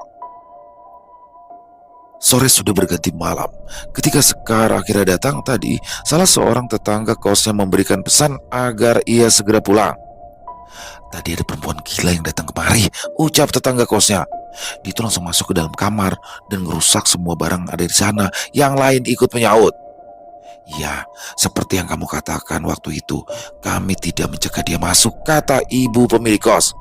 Sore sudah berganti malam. Ketika Sekar akhirnya datang tadi, salah seorang tetangga kosnya memberikan pesan agar ia segera pulang. "Tadi ada perempuan gila yang datang kemari," ucap tetangga kosnya. Dia itu langsung masuk ke dalam kamar dan merusak semua barang ada di sana. Yang lain ikut menyaut. "Ya, seperti yang kamu katakan waktu itu, kami tidak mencegah dia masuk," kata ibu pemilik kos.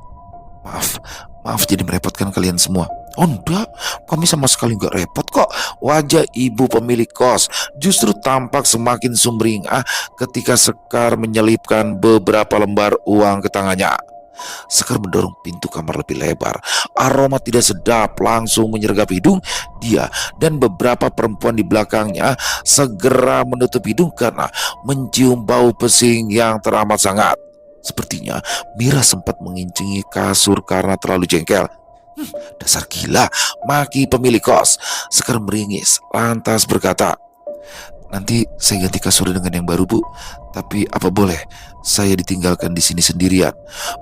Maaf jadi merepotkan kalian semua." "Oh enggak, kami sama sekali enggak repot kok." Wajah ibu pemilik kos justru tampak semakin sumringah ketika Sekar menyelipkan beberapa lembar uang ke tangannya. Sekar mendorong pintu kamar lebih lebar. Aroma tidak sedap langsung menyergap hidung. Dia dan beberapa perempuan di belakangnya segera menutup hidung karena mencium bau pesing yang teramat sangat. Sepertinya Mira sempat mengincingi kasur karena terlalu jengkel. Dasar gila," maki pemilik kos. Sekar meringis, lantas berkata, "Nanti saya ganti kasur dengan yang baru, Bu. Tapi apa boleh saya ditinggalkan di sini sendirian?"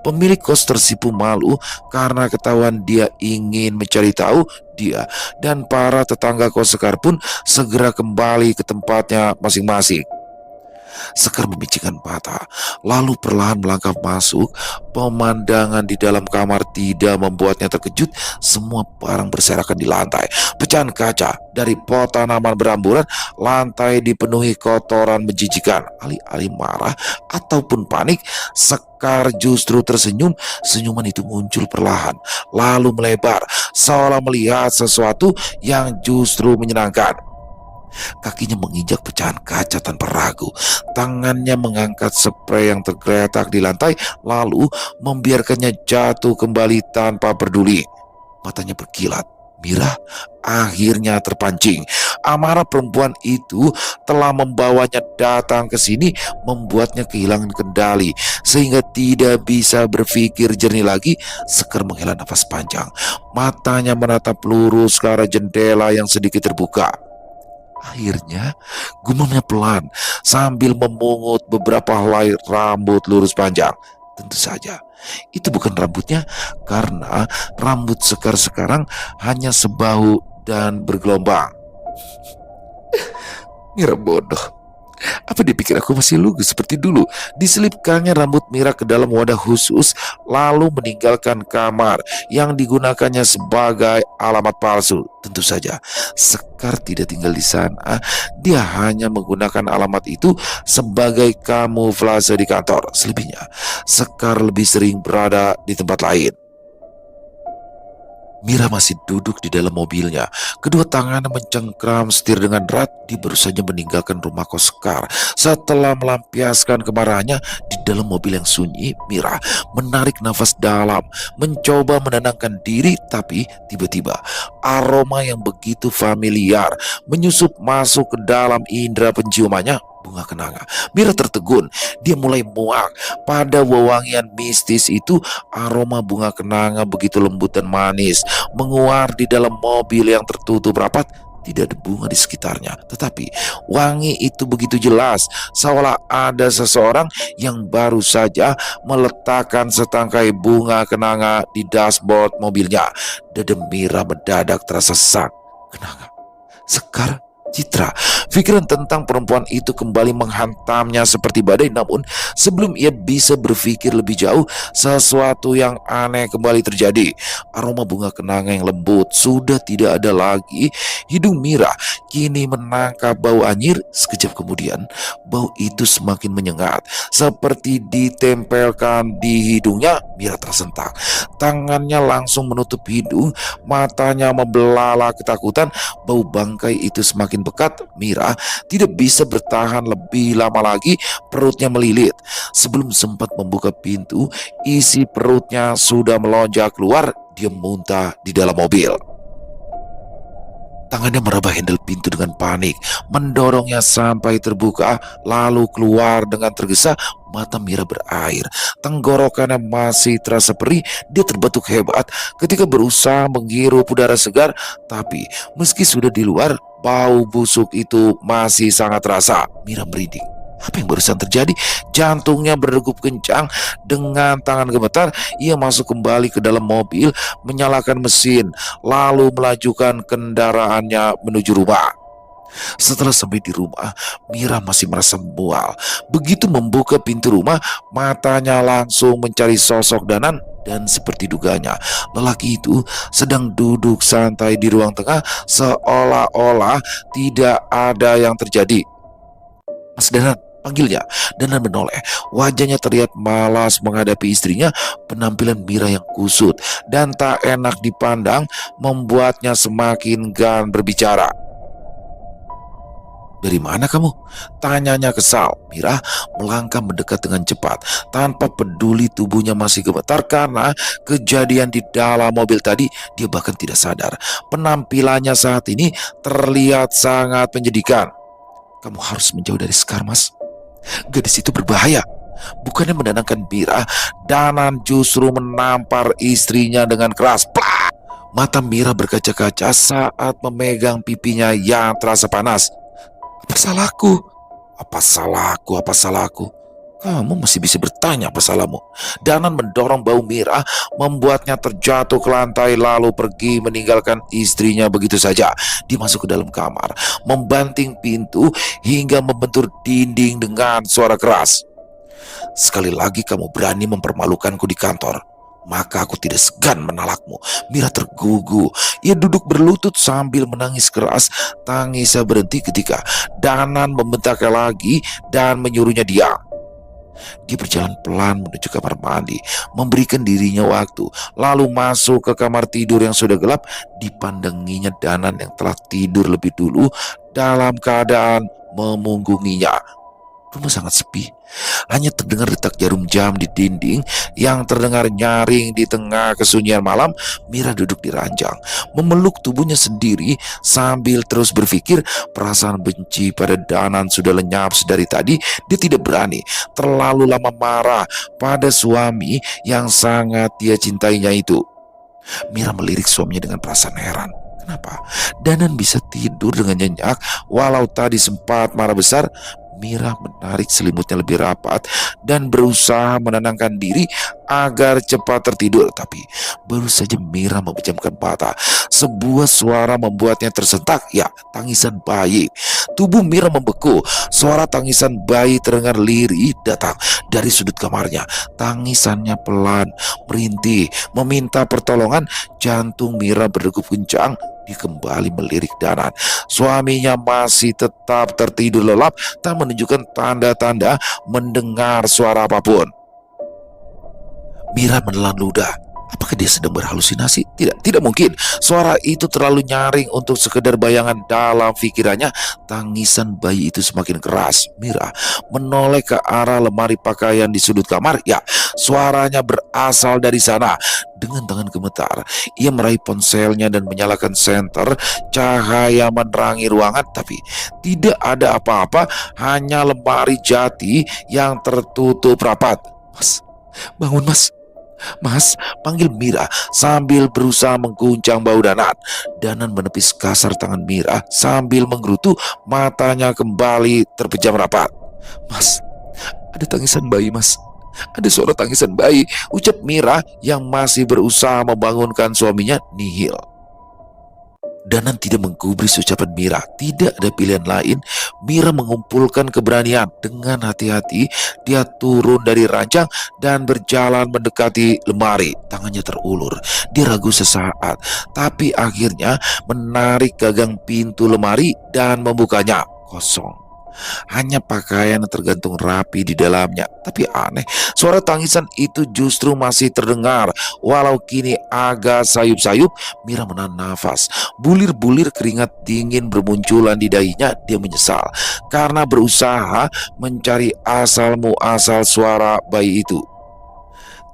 Pemilik kos tersipu malu karena ketahuan dia ingin mencari tahu. Dia dan para tetangga kos Sekar pun segera kembali ke tempatnya masing-masing. Sekar memicingkan mata, lalu perlahan melangkah masuk. Pemandangan di dalam kamar tidak membuatnya terkejut. Semua barang berserakan di lantai. Pecahan kaca dari pot tanaman beramburan. Lantai dipenuhi kotoran menjijikan. Alih-alih marah ataupun panik, Sekar justru tersenyum. Senyuman itu muncul perlahan, lalu melebar, seolah melihat sesuatu yang justru menyenangkan. Kakinya menginjak pecahan kaca tanpa ragu. Tangannya mengangkat spray yang tergeletak di lantai, lalu membiarkannya jatuh kembali tanpa peduli. Matanya berkilat. Mira akhirnya terpancing. Amarah perempuan itu telah membawanya datang ke sini, membuatnya kehilangan kendali sehingga tidak bisa berpikir jernih lagi. Sekar menghela nafas panjang. Matanya menatap lurus ke arah jendela yang sedikit terbuka. Akhirnya gumamnya pelan sambil memungut beberapa helai rambut lurus panjang. Tentu saja itu bukan rambutnya, karena rambut Sekar sekarang hanya sebahu dan bergelombang. Mira bodoh. Apa dipikir aku masih lugu seperti dulu? Diselipkannya rambut Mira ke dalam wadah khusus, lalu meninggalkan kamar yang digunakannya sebagai alamat palsu. Tentu saja Sekar tidak tinggal di sana. Dia hanya menggunakan alamat itu sebagai kamuflase di kantor. Selebihnya Sekar lebih sering berada di tempat lain. Mira masih duduk di dalam mobilnya. Kedua tangannya mencengkram setir dengan erat. Dia baru saja meninggalkan rumah kos Sekar. Setelah melampiaskan kemarahannya di dalam mobil yang sunyi, Mira menarik nafas dalam, mencoba menenangkan diri, tapi tiba-tiba aroma yang begitu familiar menyusup masuk ke dalam indera penciumannya. Bunga kenanga. Mira tertegun. Dia mulai muak. Pada wewangian mistis itu, aroma bunga kenanga begitu lembut dan manis menguar di dalam mobil yang tertutup rapat. Tidak ada bunga di sekitarnya, tetapi wangi itu begitu jelas, seolah ada seseorang yang baru saja meletakkan setangkai bunga kenanga di dashboard mobilnya. Dada Mira mendadak terasa sesak. Kenanga, Sekar, Citra. Pikiran tentang perempuan itu kembali menghantamnya seperti badai. Namun sebelum ia bisa berpikir lebih jauh, sesuatu yang aneh kembali terjadi. Aroma bunga kenanga yang lembut sudah tidak ada lagi. Hidung Mira kini menangkap bau anyir. Sekejap kemudian bau itu semakin menyengat, seperti ditempelkan di hidungnya. Mira tersentak. Tangannya langsung menutup hidung, matanya membelalak ketakutan. Bau bangkai itu semakin pekat. Mira tidak bisa bertahan lebih lama lagi. Perutnya melilit. Sebelum sempat membuka pintu, isi perutnya sudah melonjak keluar. Dia muntah di dalam mobil. Tangannya meraba handle pintu dengan panik, mendorongnya sampai terbuka, lalu keluar dengan tergesa. Mata Mira berair, tenggorokannya masih terasa perih. Dia terbatuk hebat ketika berusaha menghirup udara segar, tapi meski sudah di luar, bau busuk itu masih sangat terasa. Mira merinding. Apa yang barusan terjadi? Jantungnya berdegup kencang. Dengan tangan gemetar, ia masuk kembali ke dalam mobil, menyalakan mesin, lalu melajukan kendaraannya menuju rumah. Setelah sampai di rumah, Mira masih merasa mual. Begitu membuka pintu rumah, matanya langsung mencari sosok Danan. Dan seperti duganya, lelaki itu sedang duduk santai di ruang tengah, seolah-olah tidak ada yang terjadi. Mas Danan, panggilnya. Danan menoleh. Wajahnya terlihat malas menghadapi istrinya. Penampilan Mira yang kusut dan tak enak dipandang membuatnya semakin enggan berbicara. Dari mana kamu? Tanyanya kesal. Mira melangkah mendekat dengan cepat, tanpa peduli tubuhnya masih gemetar karena kejadian di dalam mobil tadi. Dia bahkan tidak sadar penampilannya saat ini terlihat sangat menyedihkan. Kamu harus menjauh dari Sekar, Mas. Gadis itu berbahaya. Bukannya menenangkan Mira, Danan justru menampar istrinya dengan keras. Plak! Mata Mira berkaca-kaca saat memegang pipinya yang terasa panas. Apa salahku? Apa salahku? Apa salahku? Kamu masih bisa bertanya apa salahmu. Danan mendorong bau Mira, membuatnya terjatuh ke lantai lalu pergi meninggalkan istrinya begitu saja. Dia masuk ke dalam kamar, membanting pintu hingga membentur dinding dengan suara keras. Sekali lagi kamu berani mempermalukanku di kantor, maka aku tidak segan menalakmu. Mira tergugu. Ia duduk berlutut sambil menangis keras. Tangisnya berhenti ketika Danan membentaknya lagi dan menyuruhnya diam. Dia berjalan pelan menuju kamar mandi, memberikan dirinya waktu, lalu masuk ke kamar tidur yang sudah gelap. Dipandanginya Danan yang telah tidur lebih dulu dalam keadaan memunggunginya. Rumah sangat sepi. Hanya terdengar detak jarum jam di dinding yang terdengar nyaring di tengah kesunyian malam. Mira duduk di ranjang, memeluk tubuhnya sendiri sambil terus berpikir. Perasaan benci pada Danan sudah lenyap sedari tadi. Dia tidak berani terlalu lama marah pada suami yang sangat dia cintainya itu. Mira melirik suaminya dengan perasaan heran. Kenapa Danan bisa tidur dengan nyenyak walau tadi sempat marah besar? Mira menarik selimutnya lebih rapat dan berusaha menenangkan diri agar cepat tertidur. Tapi baru saja Mira memejamkan mata, sebuah suara membuatnya tersentak. Ya, tangisan bayi. Tubuh Mira membeku. Suara tangisan bayi terdengar lirih datang dari sudut kamarnya. Tangisannya pelan, merintih, meminta pertolongan. Jantung Mira berdegup kencang. Dia kembali melirik Danan. Suaminya masih tetap tertidur lelap, tak menunjukkan tanda-tanda mendengar suara apapun. Mira menelan ludah. Apakah dia sedang berhalusinasi? Tidak mungkin. Suara itu terlalu nyaring untuk sekedar bayangan dalam pikirannya. Tangisan bayi itu semakin keras. Mira menoleh ke arah lemari pakaian di sudut kamar. Ya, suaranya berasal dari sana. Dengan tangan gemetar, ia meraih ponselnya dan menyalakan senter. Cahaya menerangi ruangan, tapi tidak ada apa-apa. Hanya lemari jati yang tertutup rapat. Mas, bangun mas. Mas, panggil Mira sambil berusaha mengguncang bahu Danan. Danan menepis kasar tangan Mira sambil menggerutu, matanya kembali terpejam rapat. Mas, ada tangisan bayi mas. Ada suara tangisan bayi, ucap Mira yang masih berusaha membangunkan suaminya nihil. Danan tidak menggubris ucapan Mira. Tidak ada pilihan lain. Mira mengumpulkan keberanian. Dengan hati-hati dia turun dari ranjang dan berjalan mendekati lemari. Tangannya terulur. Dia ragu sesaat, tapi akhirnya menarik gagang pintu lemari dan membukanya. Kosong. Hanya pakaian yang tergantung rapi di dalamnya. Tapi aneh, suara tangisan itu justru masih terdengar. Walau kini agak sayup-sayup, Mira menahan nafas. Bulir-bulir keringat dingin bermunculan di dahinya. Dia menyesal karena berusaha mencari asal muasal suara bayi itu.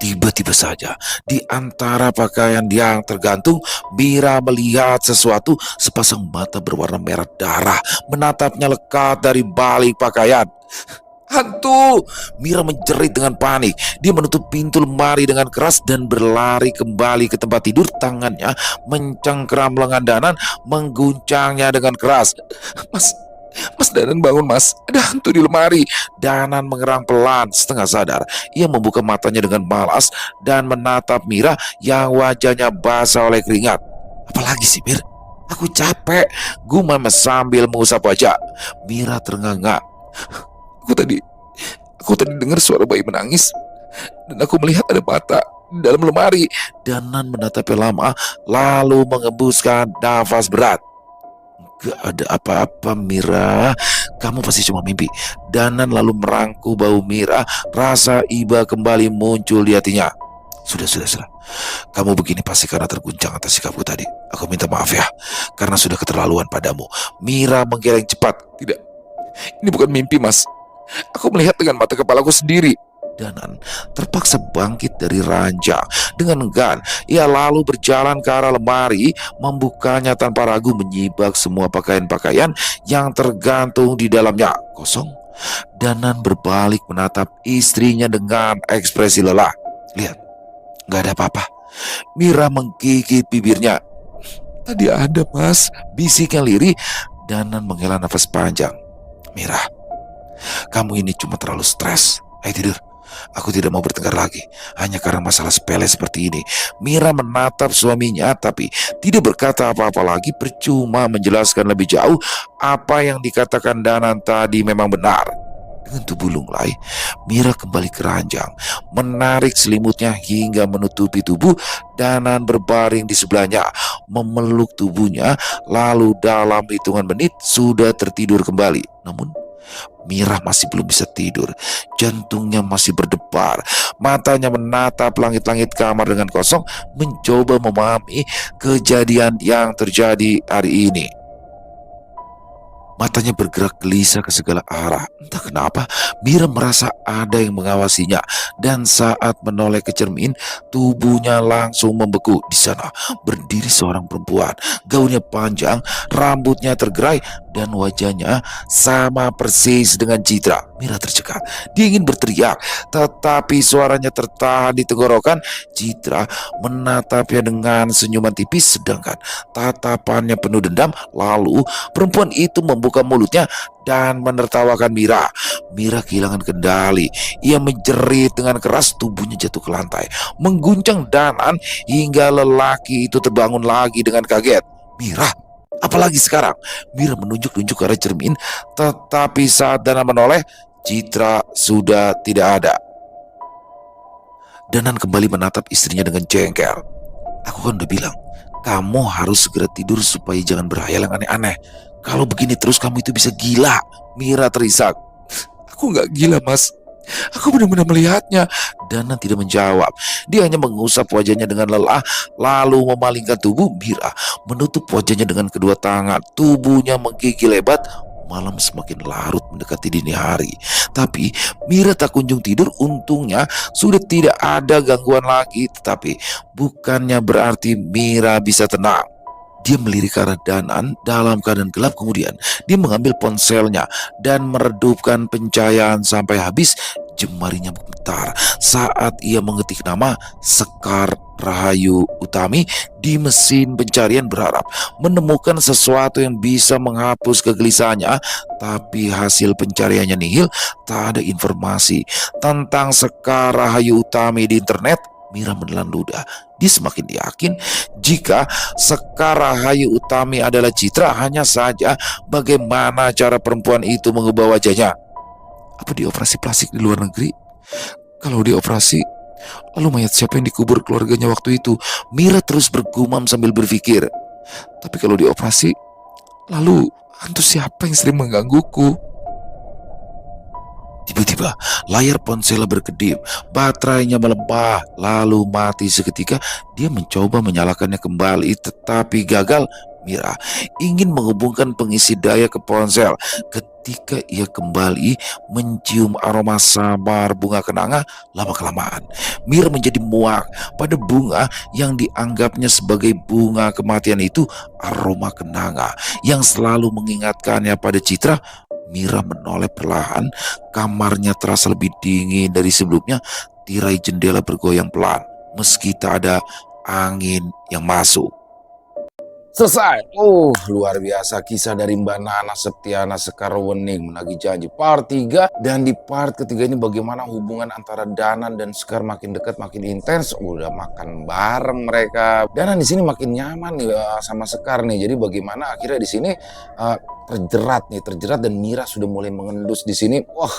Tiba-tiba saja, di antara pakaian yang tergantung, Mira melihat sesuatu. Sepasang mata berwarna merah darah menatapnya lekat dari balik pakaian. Hantu! Mira menjerit dengan panik. Dia menutup pintu lemari dengan keras dan berlari kembali ke tempat tidur. Tangannya mencengkeram lengan Danan, mengguncangnya dengan keras. Mas Danan, bangun mas, ada hantu di lemari. Danan mengerang pelan, setengah sadar. Ia membuka matanya dengan malas dan menatap Mira yang wajahnya basah oleh keringat. Apalagi sih Mir? Aku capek, gumam sambil mengusap wajah. Mira ternganga. Aku tadi dengar suara bayi menangis, dan aku melihat ada mata di dalam lemari. Danan menatapnya lama, lalu mengembuskan nafas berat. Gak ada apa-apa Mira, kamu pasti cuma mimpi. Danan lalu merangkul bahu Mira. Rasa iba kembali muncul di hatinya. Sudah. Kamu begini pasti karena terguncang atas sikapku tadi. Aku minta maaf ya, karena sudah keterlaluan padamu. Mira menggeleng cepat. Tidak, ini bukan mimpi mas. Aku melihat dengan mata kepalaku sendiri. Danan terpaksa bangkit dari ranjang. Dengan enggan, ia lalu berjalan ke arah lemari, membukanya tanpa ragu, menyibak semua pakaian-pakaian yang tergantung di dalamnya. Kosong. Danan berbalik menatap istrinya dengan ekspresi lelah. Lihat, gak ada apa-apa. Mira menggigit bibirnya. Tadi ada mas, bisiknya lirih. Danan menghela nafas panjang. Mira, kamu ini cuma terlalu stres. Ayo tidur. Aku tidak mau bertengkar lagi, hanya karena masalah sepele seperti ini. Mira menatap suaminya tapi tidak berkata apa-apa lagi. Percuma menjelaskan lebih jauh. Apa yang dikatakan Danan tadi memang benar. Dengan tubuh lunglai, Mira kembali ke ranjang, menarik selimutnya hingga menutupi tubuh. Danan berbaring di sebelahnya, memeluk tubuhnya, lalu dalam hitungan menit sudah tertidur kembali. Namun Mira masih belum bisa tidur. Jantungnya masih berdebar. Matanya menatap langit-langit kamar dengan kosong, mencoba memahami kejadian yang terjadi hari ini. Matanya bergerak gelisah ke segala arah. Entah kenapa, Mira merasa ada yang mengawasinya. Dan saat menoleh ke cermin, tubuhnya langsung membeku. Di sana berdiri seorang perempuan. Gaunnya panjang, rambutnya tergerai, dan wajahnya sama persis dengan Citra. Mira tercekat. Dia ingin berteriak, tetapi suaranya tertahan di tenggorokan. Citra menatapnya dengan senyuman tipis, sedangkan tatapannya penuh dendam. Lalu perempuan itu membuka mulutnya dan menertawakan Mira. Mira kehilangan kendali. Ia menjerit dengan keras, tubuhnya jatuh ke lantai, mengguncang Danan hingga lelaki itu terbangun lagi dengan kaget. Mira, apalagi sekarang? Mira menunjuk-nunjuk ke arah cermin, tetapi saat Danan menoleh, Citra sudah tidak ada. Danan kembali menatap istrinya dengan jengkel. Aku kan udah bilang, kamu harus segera tidur supaya jangan berhayal yang aneh-aneh. Kalau begini terus kamu itu bisa gila. Mira terisak. Aku gak gila mas. Aku benar-benar melihatnya. Dana tidak menjawab. Dia hanya mengusap wajahnya dengan lelah, lalu memalingkan tubuh. Mira menutup wajahnya dengan kedua tangan. Tubuhnya menggigil hebat. Malam semakin larut mendekati dini hari. Tapi Mira tak kunjung tidur. Untungnya sudah tidak ada gangguan lagi. Tetapi bukannya berarti Mira bisa tenang. Dia melirik ke arah Danan dalam keadaan gelap. Kemudian dia mengambil ponselnya dan meredupkan pencahayaan sampai habis. Jemarinya bergetar saat ia mengetik nama Sekar Rahayu Utami di mesin pencarian, berharap menemukan sesuatu yang bisa menghapus kegelisahannya. Tapi hasil pencariannya nihil. Tak ada informasi tentang Sekar Rahayu Utami di internet. Mira menelan ludah. Dia semakin yakin jika Sekar Rahayu Utami adalah Citra. Hanya saja bagaimana cara perempuan itu mengubah wajahnya? Apa dia operasi plastik di luar negeri? Kalau dia operasi, lalu mayat siapa yang dikubur keluarganya waktu itu? Mira terus bergumam sambil berpikir. Tapi kalau dia operasi, lalu hantu siapa yang sering menggangguku? Tiba-tiba layar ponsel berkedip, baterainya melemah, lalu mati seketika. Dia mencoba menyalakannya kembali, tetapi gagal. Mira ingin menghubungkan pengisi daya ke ponsel. Ketika ia kembali mencium aroma samar bunga kenanga, lama-kelamaan Mira menjadi muak pada bunga yang dianggapnya sebagai bunga kematian itu. Aroma kenanga yang selalu mengingatkannya pada Citra. Mira menoleh perlahan. Kamarnya terasa lebih dingin dari sebelumnya. Tirai jendela bergoyang pelan meski tak ada angin yang masuk. Selesai. Luar biasa kisah dari Mbak Nana Septiana Sekar Wening menagih janji part 3. Dan di part ketiga ini bagaimana hubungan antara Danan dan Sekar makin dekat, makin intens. Udah makan bareng mereka. Danan di sini makin nyaman nih sama Sekar nih. Jadi bagaimana akhirnya di sini terjerat dan Mira sudah mulai mengendus di sini. Wah,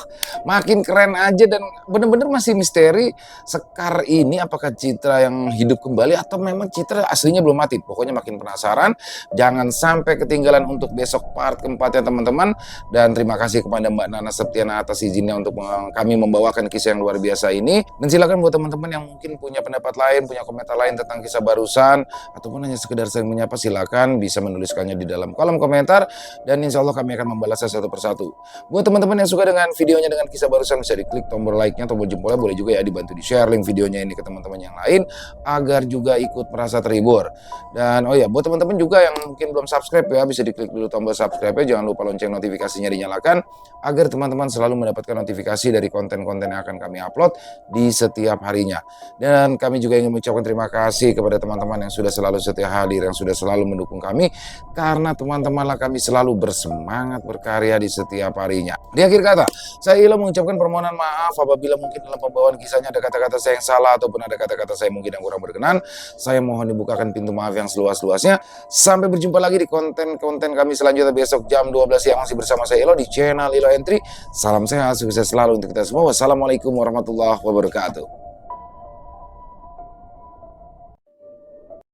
makin keren aja dan bener-bener masih misteri Sekar ini apakah Citra yang hidup kembali atau memang Citra aslinya belum mati. Pokoknya makin penasaran. Jangan sampai ketinggalan untuk besok part keempat ya teman-teman. Dan terima kasih kepada Mbak Nana Septiana atas izinnya untuk kami membawakan kisah yang luar biasa ini. Dan silakan buat teman-teman yang mungkin punya pendapat lain, punya komentar lain tentang kisah barusan, ataupun hanya sekedar saling menyapa, silakan bisa menuliskannya di dalam kolom komentar. Dan insya Allah kami akan membalasnya satu persatu. Buat teman-teman yang suka dengan videonya, dengan kisah barusan, bisa diklik tombol like-nya, tombol jempolnya, boleh juga ya dibantu di-share link videonya ini ke teman-teman yang lain agar juga ikut merasa terhibur. Dan oh ya, buat teman-teman juga yang mungkin belum subscribe ya, bisa diklik dulu tombol subscribe-nya, jangan lupa lonceng notifikasinya dinyalakan agar teman-teman selalu mendapatkan notifikasi dari konten-konten yang akan kami upload di setiap harinya. Dan kami juga ingin mengucapkan terima kasih kepada teman-teman yang sudah selalu setia hadir, yang sudah selalu mendukung kami, karena teman-temanlah kami selalu bersemangat berkarya di setiap harinya. Di akhir kata, saya Ilo mengucapkan permohonan maaf apabila mungkin dalam pembawaan kisahnya ada kata-kata saya yang salah ataupun ada kata-kata saya mungkin yang kurang berkenan. Saya mohon dibukakan pintu maaf yang seluas-luasnya. Sampai berjumpa lagi di konten-konten kami selanjutnya besok jam 12 siang masih bersama saya Ilo di channel Ilo Entry. Salam sehat, sukses selalu untuk kita semua. Wassalamualaikum warahmatullahi wabarakatuh.